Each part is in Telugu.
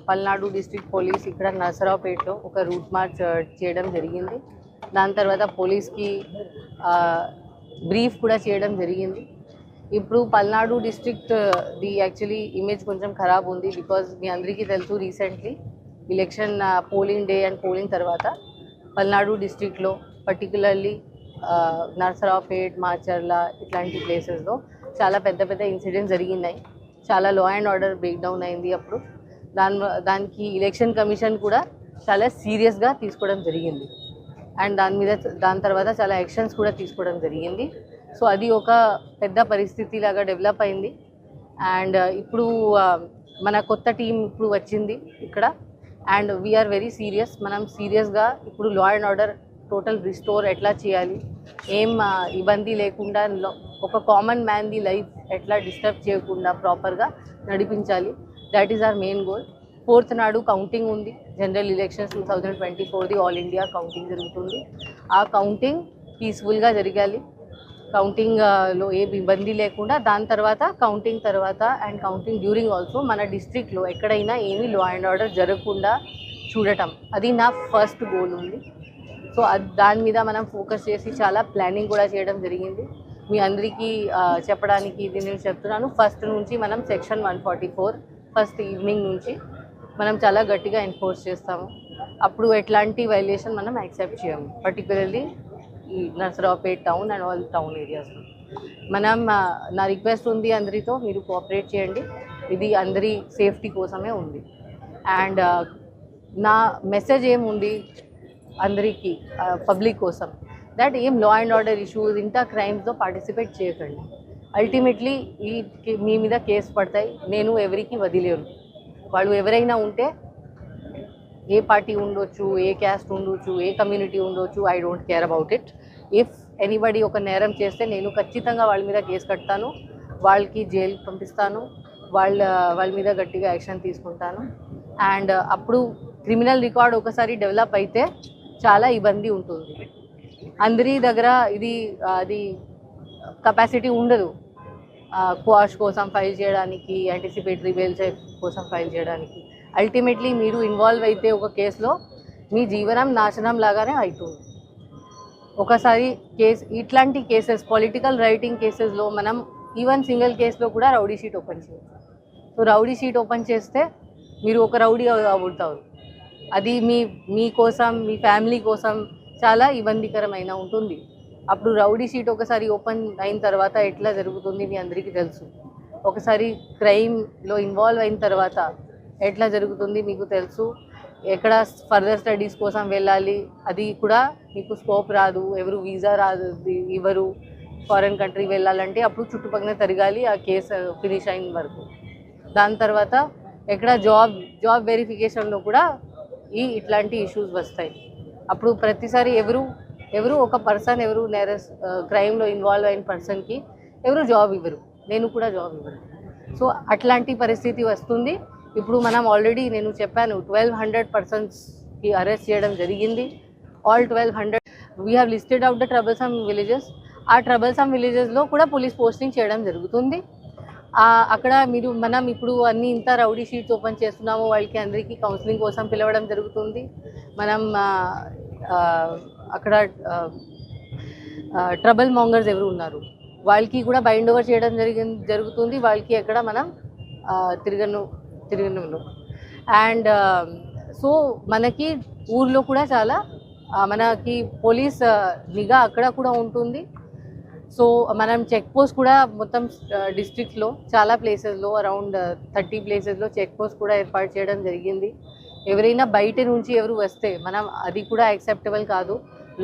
పల్నాడు డిస్ట్రిక్ట్ పోలీస్ ఇక్కడ నరసరావుపేటలో ఒక రూట్ మార్చ్ చేయడం జరిగింది. దాని తర్వాత పోలీస్కి బ్రీఫ్ కూడా చేయడం జరిగింది. ఇప్పుడు Palnadu district the actually image కొంచెం ఖరాబ్ ఉంది. బికాజ్ మీ అందరికీ తెలుసు recently election polling day and polling తర్వాత పల్నాడు డిస్ట్రిక్ట్లో పర్టికులర్లీ నరసరావుపేట్, మాచర్ల ఇట్లాంటి ప్లేసెస్లో చాలా పెద్ద పెద్ద ఇన్సిడెంట్స్ జరిగినాయి. చాలా లా అండ్ ఆర్డర్ బ్రేక్ డౌన్ అయింది. అప్పుడు దానికి ఎలక్షన్ కమిషన్ కూడా చాలా సీరియస్గా తీసుకోవడం జరిగింది. అండ్ దాని తర్వాత చాలా యాక్షన్స్ కూడా తీసుకోవడం జరిగింది. సో అది ఒక పెద్ద పరిస్థితి లాగా డెవలప్ అయింది. అండ్ ఇప్పుడు మన కొత్త టీం ఇప్పుడు వచ్చింది ఇక్కడ. And we are very serious. మనం సీరియస్గా ఇప్పుడు law and order total restore ఎట్లా చేయాలి, ఏం ఇబ్బంది లేకుండా ఒక కామన్ మ్యాన్ది లైఫ్ ఎట్లా డిస్టర్బ్ చేయకుండా ప్రాపర్గా నడిపించాలి. That is our main goal. 4th నాడు కౌంటింగ్ ఉంది. జనరల్ ఎలక్షన్స్ 2024ది ఆల్ ఇండియా కౌంటింగ్ జరుగుతుంది. ఆ కౌంటింగ్ పీస్ఫుల్గా జరగాలి. కౌంటింగ్లో ఏ ఇబ్బంది లేకుండా దాని తర్వాత కౌంటింగ్ తర్వాత అండ్ కౌంటింగ్ డ్యూరింగ్ ఆల్సో మన డిస్ట్రిక్ట్లో ఎక్కడైనా ఏమీ లా అండ్ ఆర్డర్ జరగకుండా చూడటం, అది నా ఫస్ట్ గోల్ ఉంది. సో దాని మీద మనం ఫోకస్ చేసి చాలా ప్లానింగ్ కూడా చేయడం జరిగింది. మీ అందరికీ చెప్పడానికి ఇది నేను చెప్తున్నాను. ఫస్ట్ నుంచి మనం సెక్షన్ 144 ఫస్ట్ ఈవినింగ్ నుంచి మనం చాలా గట్టిగా ఎన్ఫోర్స్ చేస్తాము. అప్పుడు ఎట్లాంటి వైలేషన్ మనం యాక్సెప్ట్ చేయము. పర్టికులర్లీ ఈ Narasaraopet town and all town ఏరియాస్లో మనం నా రిక్వెస్ట్ ఉంది అందరితో, మీరు కోఆపరేట్ చేయండి. ఇది అందరి సేఫ్టీ కోసమే ఉంది. అండ్ నా మెసేజ్ ఏముంది అందరికీ, పబ్లిక్ కోసం, దట్ ఏం లా అండ్ ఆర్డర్ ఇష్యూస్ ఇంత క్రైమ్స్లో పార్టిసిపేట్ చేయకండి. అల్టిమేట్లీ మీ మీద కేసు పడతాయి. నేను ఎవరికి వదిలేను. వాళ్ళు ఎవరైనా ఉంటే, ఏ పార్టీ ఉండొచ్చు, ఏ క్యాస్ట్ ఉండొచ్చు, ఏ కమ్యూనిటీ ఉండొచ్చు, I don't care about it. If anybody ఒక నేరం చేస్తే నేను ఖచ్చితంగా వాళ్ళ మీద కేసు కడతాను, వాళ్ళకి జైలుకి పంపిస్తాను, వాళ్ళ మీద గట్టిగా యాక్షన్ తీసుకుంటాను. అండ్ అప్పుడు క్రిమినల్ రికార్డ్ ఒకసారి డెవలప్ అయితే చాలా ఇబ్బంది ఉంటుంది. అందరి దగ్గర అది కెపాసిటీ ఉండదు క్వాష్ కోసం ఫైల్ చేయడానికి, యాంటిసిపేటరీ బెయిల్ కోసం ఫైల్ చేయడానికి. అల్టిమేట్లీ మీరు ఇన్వాల్వ్ అయితే ఒక కేసులో మీ జీవనం నాశనం లాగానే అవుతుంది. ఒకసారి ఇట్లాంటి కేసెస్, పొలిటికల్ రైటింగ్ కేసెస్లో మనం ఈవెన్ సింగిల్ కేసులో కూడా రౌడీ షీట్ ఓపెన్ చేయొచ్చు. సో రౌడీ షీట్ ఓపెన్ చేస్తే మీరు ఒక రౌడీ అవుతారు. అది మీ కోసం, మీ ఫ్యామిలీ కోసం చాలా ఇబ్బందికరమైన ఉంటుంది. అప్పుడు రౌడీ షీట్ ఒకసారి ఓపెన్ అయిన తర్వాత ఎట్లా జరుగుతుంది మీ అందరికీ తెలుసు. ఒకసారి క్రైమ్లో ఇన్వాల్వ్ అయిన తర్వాత ఎట్లా జరుగుతుంది మీకు తెలుసు. ఎక్కడ ఫర్దర్ స్టడీస్ కోసం వెళ్ళాలి, అది కూడా మీకు స్కోప్ రాదు, ఎవరు వీసా రాదు, ఇవ్వరు. ఫారెన్ కంట్రీ వెళ్ళాలంటే అప్పుడు చుట్టుపక్కల తిరగాలి ఆ కేసు ఫినిష్ అయిన వరకు. దాని తర్వాత ఎక్కడ జాబ్ వెరిఫికేషన్లో కూడా ఇట్లాంటి ఇష్యూస్ వస్తాయి. అప్పుడు ప్రతిసారి ఎవరు ఒక పర్సన్ ఎవరు క్రైమ్లో ఇన్వాల్వ్ అయిన పర్సన్కి ఎవరు జాబ్ ఇవ్వరు, నేను కూడా జాబ్ ఇవ్వరు. సో అట్లాంటి పరిస్థితి వస్తుంది. ఇప్పుడు మనం ఆల్రెడీ నేను చెప్పాను 1200 పర్సన్స్కి అరెస్ట్ చేయడం జరిగింది. All 1200 we have listed out the troublesome villages. ఆ ట్రబుల్సమ్ విలేజెస్లో కూడా పోలీస్ పోస్టింగ్ చేయడం జరుగుతుంది. అక్కడ మనం ఇప్పుడు అన్ని ఇంత రౌడీ షీట్స్ ఓపెన్ చేస్తున్నాము. వాళ్ళకి అందరికీ కౌన్సిలింగ్ కోసం పిలవడం జరుగుతుంది. మనం అక్కడ ట్రబుల్ మాంగర్స్ ఎవరు ఉన్నారు వాళ్ళకి కూడా బైండ్ ఓవర్ చేయడం జరుగుతుంది. వాళ్ళకి ఎక్కడ మనం తిరగను. అండ్ సో మనకి ఊర్లో కూడా చాలా మనకి పోలీస్ నిఘా అక్కడ కూడా ఉంటుంది. సో మనం చెక్ పోస్ట్ కూడా మొత్తం డిస్ట్రిక్ట్లో చాలా ప్లేసెస్లో అరౌండ్ 30 ప్లేసెస్లో చెక్ పోస్ట్ కూడా ఏర్పాటు చేయడం జరిగింది. ఎవరైనా బయట నుంచి ఎవరు వస్తే మనం అది కూడా యాక్సెప్టబుల్ కాదు.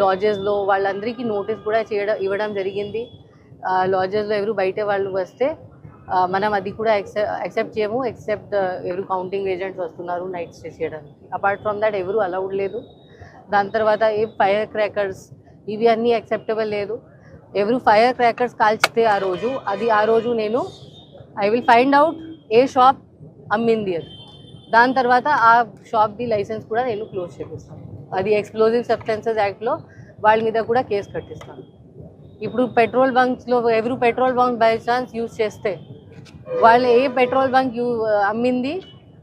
లాడ్జెస్లో వాళ్ళందరికీ నోటీస్ కూడా ఇవ్వడం జరిగింది. లాడ్జెస్లో ఎవరు బయట వాళ్ళు వస్తే మనం అది కూడా యాక్సెప్ట్ చేయము. ఎక్సెప్ట్ ఎవరు కౌంటింగ్ ఏజెంట్స్ వస్తున్నారు నైట్ స్టే చేయడానికి. అపార్ట్ ఫ్రమ్ దట్ ఎవరు అలౌడ్ లేదు. దాని తర్వాత ఏ ఫైర్ క్రాకర్స్ ఇవి అన్నీ యాక్సెప్టబుల్ లేదు. ఎవరు ఫైర్ క్రాకర్స్ కాల్చితే ఆ రోజు నేను ఐ విల్ ఫైండ్ అవుట్ ఏ షాప్ అమ్మింది అది. దాని తర్వాత ఆ షాప్ది లైసెన్స్ కూడా నేను క్లోజ్ చేపిస్తాను. అది ఎక్స్ప్లోజివ్ సబ్స్టెన్సెస్ యాక్ట్లో వాళ్ళ మీద కూడా కేసు కట్టిస్తాను. ఇప్పుడు పెట్రోల్ బంక్స్లో ఎవరు petrol bunk by chance use చేస్తే వాళ్ళు ఏ పెట్రోల్ బంక్ అమ్మింది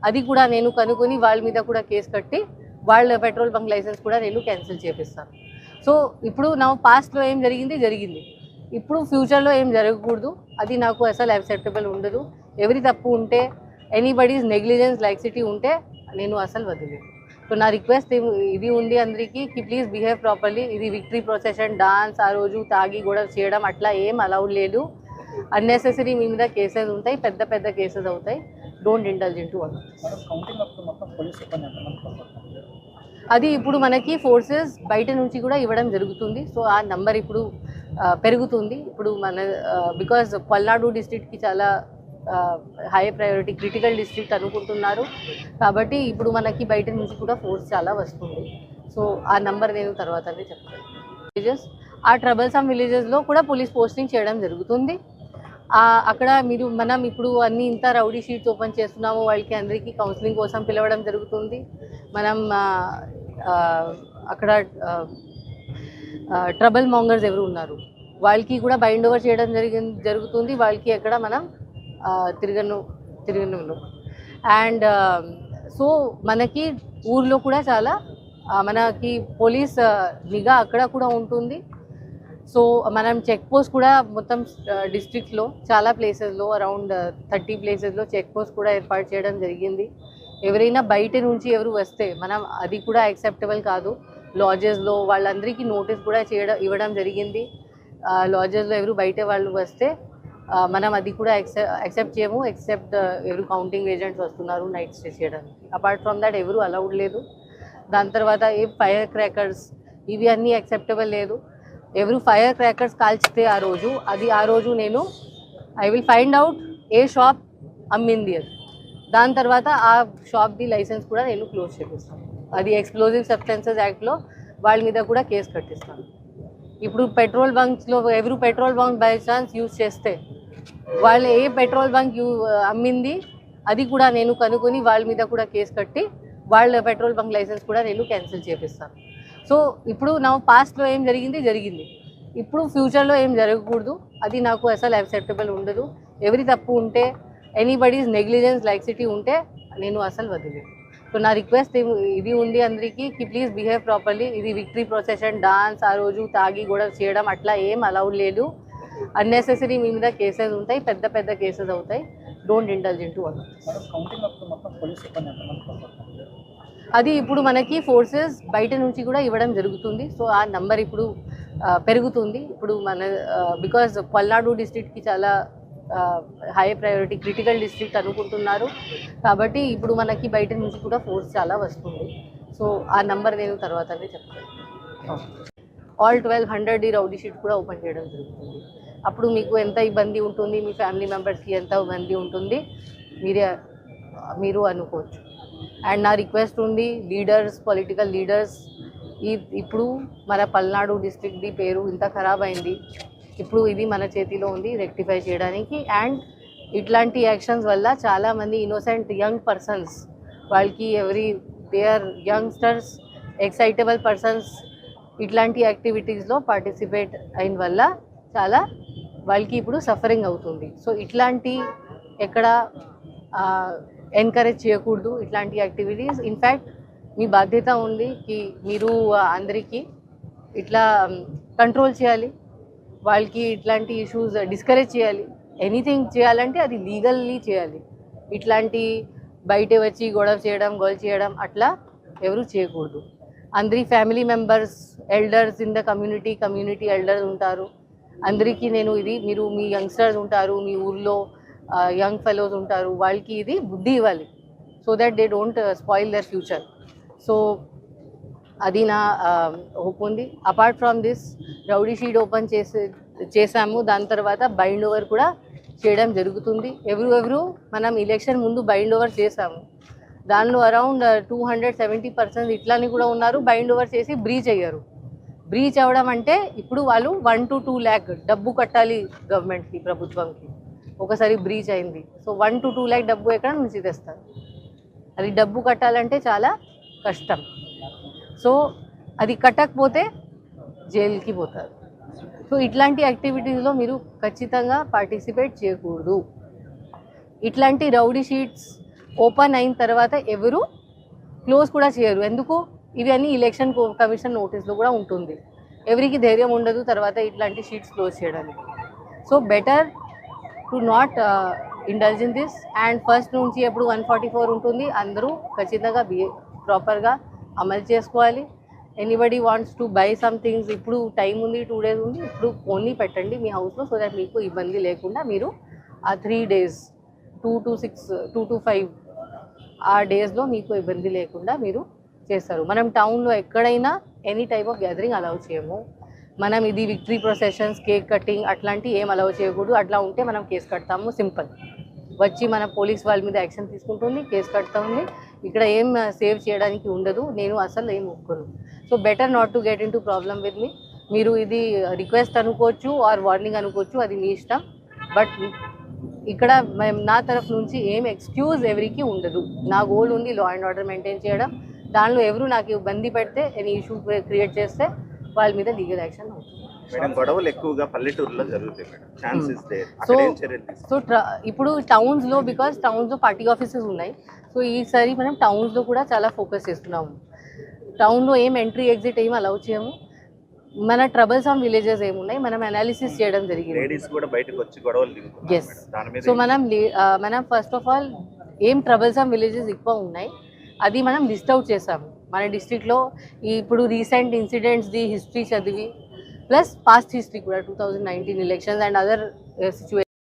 అది కూడా నేను కనుక్కొని వాళ్ళ మీద కూడా కేసు కట్టి వాళ్ళ పెట్రోల్ బంక్ లైసెన్స్ కూడా నేను క్యాన్సిల్ చేపిస్తాను. సో ఇప్పుడు నా పాస్ట్లో ఏం జరిగింది జరిగింది, ఇప్పుడు ఫ్యూచర్లో ఏం జరగకూడదు. అది నాకు అసలు యాక్సెప్టబుల్ ఉండదు. ఎవరి తప్పు ఉంటే, ఎనీబడీస్ నెగ్లిజెన్స్ లైక్సిటీ ఉంటే నేను అసలు వదిలేదు. సో నా రిక్వెస్ట్ ఇది ఉంది అందరికీ కి ప్లీజ్ బిహేవ్ ప్రాపర్లీ. ఇది విక్టరీ ప్రొసెషన్, డాన్స్, ఆ రోజు తాగి గొడవ చేయడం అట్లా ఏం అలౌడ్ లేదు. అన్నెసెసరీ మీ మీద కేసెస్ ఉంటాయి, పెద్ద పెద్ద కేసెస్ అవుతాయి. Don't indulge in to all. అది ఇప్పుడు మనకి ఫోర్సెస్ బయట నుంచి కూడా ఇవ్వడం జరుగుతుంది. సో ఆ నంబర్ ఇప్పుడు పెరుగుతుంది. ఇప్పుడు మన బికాజ్ పల్నాడు డిస్ట్రిక్ట్కి చాలా హై ప్రయారిటీ క్రిటికల్ డిస్ట్రిక్ట్ అనుకుంటున్నారు కాబట్టి ఇప్పుడు మనకి బయట నుంచి కూడా ఫోర్స్ చాలా వస్తుంది. సో ఆ నంబర్ నేను తర్వాతనే చెప్తాను. విలేజెస్, ఆ ట్రబల్సమ్ విలేజెస్లో కూడా పోలీస్ పోస్టింగ్ చేయడం జరుగుతుంది. అక్కడ మనం ఇప్పుడు అన్ని ఇంత రౌడీ షీట్స్ ఓపెన్ చేస్తున్నాము, వాళ్ళకి అందరికీ కౌన్సిలింగ్ కోసం పిలవడం జరుగుతుంది. మనం అక్కడ ట్రబుల్ మాంగర్స్ ఎవరు ఉన్నారు వాళ్ళకి కూడా బైండ్ ఓవర్ చేయడం జరుగుతుంది. వాళ్ళకి ఎక్కడ మనం తిరగను. అండ్ సో మనకి ఊర్లో కూడా చాలా మనకి పోలీస్ నిఘా అక్కడ కూడా ఉంటుంది. సో మనం చెక్ పోస్ట్ కూడా మొత్తం డిస్ట్రిక్ట్లో చాలా ప్లేసెస్లో అరౌండ్ 30 ప్లేసెస్లో చెక్ పోస్ట్ కూడా ఏర్పాటు చేయడం జరిగింది. ఎవరైనా బయట నుంచి ఎవరు వస్తే మనం అది కూడా యాక్సెప్టబుల్ కాదు. లాడ్జెస్లో వాళ్ళందరికీ నోటీస్ కూడా ఇవ్వడం జరిగింది. లాడ్జెస్లో ఎవరు బయట వాళ్ళు వస్తే మనం అది కూడా యాక్సెప్ట్ చేయము. ఎక్సెప్ట్ ఎవరు కౌంటింగ్ ఏజెంట్స్ వస్తున్నారు నైట్ స్టే చేయడానికి. అపార్ట్ ఫ్రమ్ దాట్ ఎవరు అలౌడ్ లేదు. దాని తర్వాత ఏ ఫైర్ క్రాకర్స్ ఇవి అన్నీ యాక్సెప్టబుల్ లేదు. ఎవరు ఫైర్ క్రాకర్స్ కాల్చితే ఆ రోజు నేను ఐ విల్ ఫైండ్ అవుట్ ఏ షాప్ అమ్మింది అది. దాని తర్వాత ఆ షాప్ది లైసెన్స్ కూడా నేను క్లోజ్ చేపిస్తాను. అది ఎక్స్ప్లోజివ్ సబ్స్టెన్సెస్ యాక్ట్లో వాళ్ళ మీద కూడా కేసు కట్టిస్తాను. ఇప్పుడు పెట్రోల్ బంక్స్లో ఎవరు petrol bunk by chance use చేస్తే వాళ్ళు ఏ పెట్రోల్ బంక్ అమ్మింది అది కూడా నేను కనుక్కొని వాళ్ళ మీద కూడా కేసు కట్టి వాళ్ళ పెట్రోల్ బంక్ లైసెన్స్ కూడా నేను క్యాన్సిల్ చేపిస్తాను. సో ఇప్పుడు నా పాస్ట్లో ఏం జరిగింది, ఇప్పుడు ఫ్యూచర్లో ఏం జరగకూడదు. అది నాకు అసలు యాక్సెప్టబుల్ ఉండదు. ఎవరి తప్పు ఉంటే, ఎనీబడీస్ నెగ్లిజెన్స్ లైక్సిటీ ఉంటే నేను అసలు వదిలేదు. సో నా రిక్వెస్ట్ ఇది ఉంది అందరికీ కి ప్లీజ్ బిహేవ్ ప్రాపర్లీ. ఇది విక్టరీ ప్రొసెషన్, డాన్స్, ఆ రోజు తాగి గొడవ చేయడం అట్లా ఏం అలౌడ్ లేదు. అన్నెసెసరీ మీ మీద కేసెస్ ఉంటాయి, పెద్ద పెద్ద కేసెస్ అవుతాయి. Don't indulge in to all. అది ఇప్పుడు మనకి ఫోర్సెస్ బయట నుంచి కూడా ఇవ్వడం జరుగుతుంది. సో ఆ నంబర్ ఇప్పుడు పెరుగుతుంది. ఇప్పుడు బికాజ్ పల్నాడు డిస్ట్రిక్ట్కి చాలా హై ప్రయారిటీ క్రిటికల్ డిస్ట్రిక్ట్ అనుకుంటున్నారు కాబట్టి ఇప్పుడు మనకి బయట నుంచి కూడా ఫోర్స్ చాలా వస్తుంది. సో ఆ నంబర్ నేను తర్వాతనే చెప్తాను. ఆల్ 1200 రౌడీ షీట్ కూడా ఓపెన్ చేయడం జరుగుతుంది. అప్పుడు మీకు ఎంత ఇబ్బంది ఉంటుంది, మీ ఫ్యామిలీ మెంబర్స్కి ఎంత ఇబ్బంది ఉంటుంది మీరు అనుకోవచ్చు. అండ్ నా రిక్వెస్ట్ ఉంది లీడర్స్, పొలిటికల్ లీడర్స్, ఇప్పుడు మన పల్నాడు డిస్ట్రిక్ట్ది పేరు ఇంత ఖరాబ్ అయింది. ఇప్పుడు ఇది మన చేతిలో ఉంది రెక్టిఫై చేయడానికి. అండ్ ఇట్లాంటి యాక్షన్స్ వల్ల చాలామంది ఇన్నోసెంట్ యంగ్ పర్సన్స్ వాళ్ళకి they are youngsters, excitable persons ఇట్లాంటి యాక్టివిటీస్లో పార్టిసిపేట్ అయిన వల్ల చాలా వాళ్ళకి ఇప్పుడు సఫరింగ్ అవుతుంది. సో ఇట్లాంటి ఎక్కడ ఎంకరేజ్ చేయకూడదు ఇట్లాంటి యాక్టివిటీస్. ఇన్ఫ్యాక్ట్ మీ బాధ్యత ఉంది కి మీరు అందరికీ ఇట్లా కంట్రోల్ చేయాలి, వాళ్ళకి ఇట్లాంటి ఇష్యూస్ డిస్కరేజ్ చేయాలి. ఎనీథింగ్ చేయాలంటే అది లీగల్లీ చేయాలి. ఇట్లాంటి బయట వచ్చి గొడవ చేయడం అట్లా ఎవరు చేయకూడదు. అందరి family members, elders in the community elders ఉంటారు. అందరికీ నేను మీరు మీ యంగ్స్టర్స్ ఉంటారు, మీ ఊర్లో యంగ్ ఫెలోస్ ఉంటారు, వాళ్ళకి ఇది బుద్ధి ఇవ్వాలి so that they don't spoil their future. So అది నా హోప్ ఉంది. Apart from this rowdy sheet open చేసాము. దాని తర్వాత బైండ్ ఓవర్ కూడా చేయడం జరుగుతుంది. ఎవరు మనం ఎలక్షన్ ముందు బైండ్ ఓవర్ చేసాము. దానిలో అరౌండ్ 270% ఇట్లాని కూడా ఉన్నారు బైండ్ ఓవర్ చేసి బ్రీచ్ అయ్యారు. బ్రీచ్ అవ్వడం అంటే ఇప్పుడు వాళ్ళు 1 to 2 lakh డబ్బు కట్టాలి గవర్నమెంట్కి, ప్రభుత్వంకి. ఒకసారి బ్రీచ్ అయింది. సో 1 to 2 lakh డబ్బు ఎక్కడ నుంచి తెస్తారు? అది డబ్బు కట్టాలంటే చాలా కష్టం. సో అది కట్టకపోతే జైలుకి పోతారు. సో ఇట్లాంటి యాక్టివిటీస్లో మీరు ఖచ్చితంగా పార్టిసిపేట్ చేయకూడదు. ఇట్లాంటి రౌడీ షీట్స్ ఓపెన్ అయిన తర్వాత ఎవరు క్లోజ్ కూడా చేయరు. ఎందుకు? ఇవన్నీ ఎలక్షన్ కమిషన్ నోటీస్లో కూడా ఉంటుంది. ఎవరికి ధైర్యం ఉండదు తర్వాత ఇట్లాంటి షీట్స్ క్లోజ్ చేయడానికి. So better to not indulge in this. And first నుంచి ఎప్పుడు 144 ఉంటుంది, అందరూ ఖచ్చితంగా ప్రాపర్గా అమలు చేసుకోవాలి. Anybody wants to buy some things, ఇప్పుడు టైం ఉంది, 2 days ఉంది, ఇప్పుడు ఓన్లీ పెట్టండి మీ హౌస్లో, సో దట్ మీకు ఇబ్బంది లేకుండా మీరు ఆ 3 days 2 to 6 2 to 5 ఆ డేస్లో మీకు ఇబ్బంది లేకుండా మీరు చేస్తారు. మనం టౌన్లో ఎక్కడైనా any type of gathering allow చేయము. మనం ఇది విక్టరీ ప్రొసెషన్స్, కేక్ కటింగ్ అట్లాంటివి ఏం అలౌ చేయకూడదు. అట్లా ఉంటే మనం కేసు కడతాము. సింపుల్. వచ్చి మన పోలీస్ వాళ్ళ మీద యాక్షన్ తీసుకుంటుంది, కేసు కడతాము. ఇక్కడ ఏం సేవ్ చేయడానికి ఉండదు. నేను అసలు ఏం ఒప్పుకోను. So better not to get into problem with me. మీరు ఇది రిక్వెస్ట్ అనుకోవచ్చు ఆర్ వార్నింగ్ అనుకోవచ్చు, అది మీ ఇష్టం. బట్ ఇక్కడ నా తరఫు నుంచి ఏం ఎక్స్క్యూజ్ ఎవరికి ఉండదు. నా గోల్ ఉంది లా అండ్ ఆర్డర్ మెయింటైన్ చేయడం. దానిలో ఎవరు నాకు ఇబ్బంది పెడితే, ఎనీ ఇష్యూ క్రియేట్ చేస్తే వాళ్ళ మీద లీగల్ యాక్షన్ అవుతుంది. గొడవలు ఎక్కువగా పల్లెటూరులో జరుగుతాయి మేడం. సో ఇప్పుడు టౌన్స్లో, బికాస్ టౌన్స్లో పార్టీ ఆఫీసెస్ ఉన్నాయి, సో ఈసారి మనం టౌన్స్లో కూడా చాలా ఫోకస్ చేస్తున్నాము. టౌన్లో ఏం ఎంట్రీ ఎగ్జిట్ ఏం అలౌ చేయము. మన ట్రబుల్సమ్ విలేజెస్ ఏమున్నాయి మనం అనాలిసిస్ చేయడం జరిగింది. ఎస్. సో మనం ఫస్ట్ ఆఫ్ ఆల్ ఏం ట్రబుల్సమ్ విలేజెస్ ఎక్కువ ఉన్నాయి అది మనం లిస్ట్ అవుట్ చేసాము. మన డిస్ట్రిక్ట్లో ఇప్పుడు రీసెంట్ ఇన్సిడెంట్స్ది హిస్టరీ చదివి, ప్లస్ పాస్ట్ హిస్టరీ కూడా 2019 ఎలక్షన్స్ అండ్ అదర్ సిచ్యువేషన్